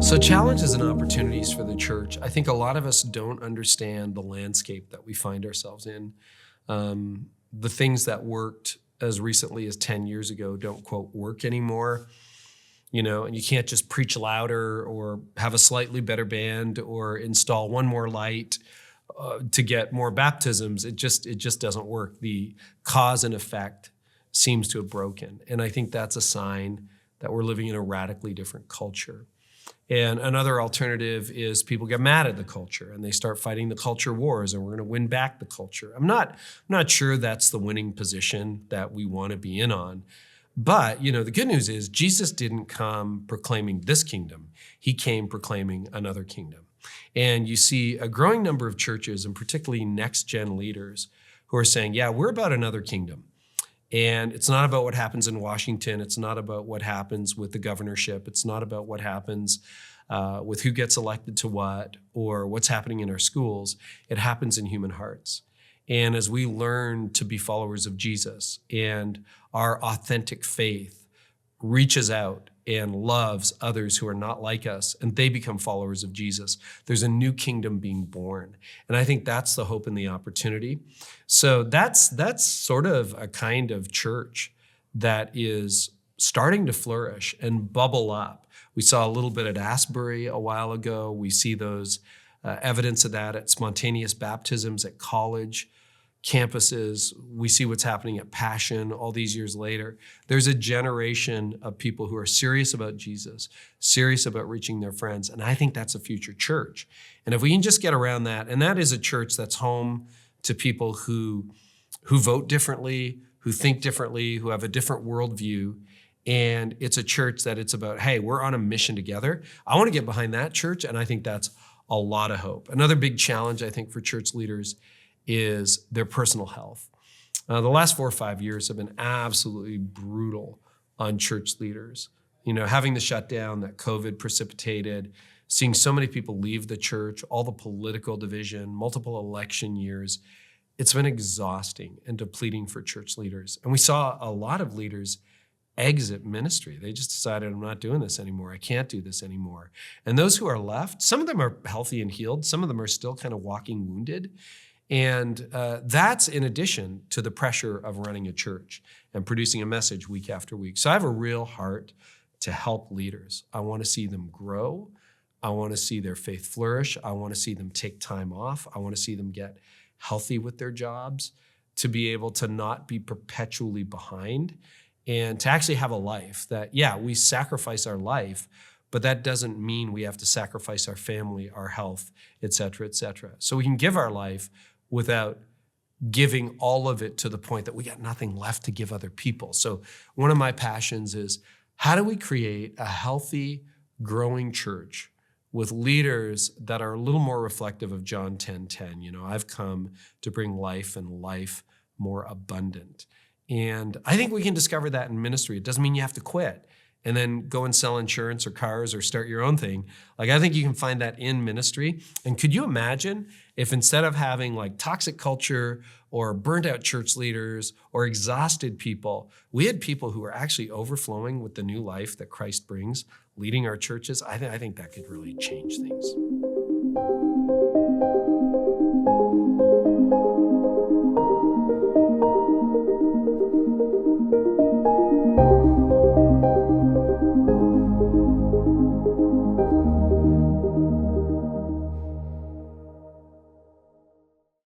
So challenges and opportunities for the church. I think a lot of us don't understand the landscape that we find ourselves in. The things that worked as recently as 10 years ago don't, quote, work anymore. And you can't just preach louder or have a slightly better band or install one more light to get more baptisms. It just doesn't work. The cause and effect seems to have broken. And I think that's a sign that we're living in a radically different culture. And another alternative is people get mad at the culture and they start fighting the culture wars, and we're going to win back the culture. I'm not sure that's the winning position that we want to be in on. But, the good news is Jesus didn't come proclaiming this kingdom. He came proclaiming another kingdom. And you see a growing number of churches, and particularly next-gen leaders, who are saying, yeah, we're about another kingdom. And it's not about what happens in Washington. It's not about what happens with the governorship. It's not about what happens with who gets elected to what or what's happening in our schools. It happens in human hearts. And as we learn to be followers of Jesus and our authentic faith reaches out and loves others who are not like us, and they become followers of Jesus, there's a new kingdom being born. And I think that's the hope and the opportunity. So that's sort of a kind of church that is starting to flourish and bubble up. We saw a little bit at Asbury a while ago. We see those evidence of that at spontaneous baptisms at college campuses. We see what's happening at Passion all these years later. There's a generation of people who are serious about Jesus, serious about reaching their friends, and I think that's a future church. And if we can just get around that, and that is a church that's home to people who vote differently, who think differently, who have a different worldview, and it's a church that it's about, hey, we're on a mission together. I want to get behind that church, and I think that's a lot of hope. Another big challenge, I think, for church leaders is their personal health. The last 4 or 5 years have been absolutely brutal on church leaders. Having the shutdown that COVID precipitated, seeing so many people leave the church, all the political division, multiple election years, it's been exhausting and depleting for church leaders. And we saw a lot of leaders exit ministry. They just decided, I'm not doing this anymore. I can't do this anymore. And those who are left, some of them are healthy and healed. Some of them are still kind of walking wounded. And that's in addition to the pressure of running a church and producing a message week after week. So I have a real heart to help leaders. I want to see them grow. I want to see their faith flourish. I want to see them take time off. I want to see them get healthy with their jobs, to be able to not be perpetually behind, and to actually have a life that, yeah, we sacrifice our life, but that doesn't mean we have to sacrifice our family, our health, et cetera, et cetera. So we can give our life without giving all of it to the point that we got nothing left to give other people. So one of my passions is, how do we create a healthy, growing church with leaders that are a little more reflective of John 10:10? I've come to bring life and life more abundant. And I think we can discover that in ministry. It doesn't mean you have to quit and then go and sell insurance or cars or start your own thing. I think you can find that in ministry. And could you imagine if instead of having toxic culture or burnt out church leaders or exhausted people, we had people who are actually overflowing with the new life that Christ brings, leading our churches? I think that could really change things.